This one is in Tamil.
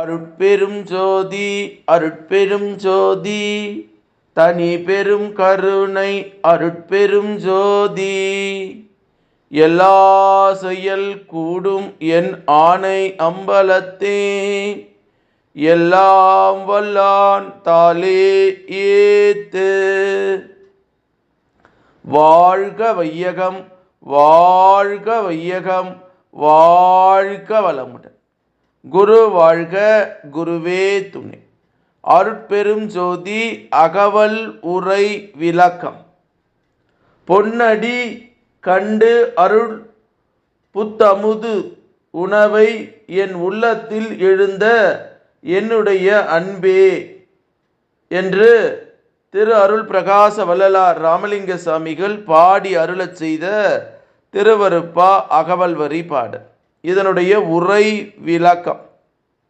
அருட்பெரும் ஜோதி அருட்பெரும் ஜோதி தனி பெரும் கருணை அருட்பெரும் ஜோதி. எல்லா செயல் கூடும் என் ஆணை அம்பலத்தே, எல்லாம் வல்லான் தாளே ஏத்து. வாழ்க வையகம் வாழ்க வையகம் வாழ்க வளமுடன். குரு வாழ்க குருவே துணை. அருட்பெரும் ஜோதி அகவல் உரை விளக்கம். பொன்னடி கண்டு அருள் புத்தமுது உணவை என் உள்ளத்தில் எழுந்த என்னுடைய அன்பே என்று திரு அருள் பிரகாச வள்ளலார் ராமலிங்க சாமிகள் பாடி அருளச் செய்த திருவருப்பா அகவல் வரி பாடல். இதனுடைய உரை விளக்கம்.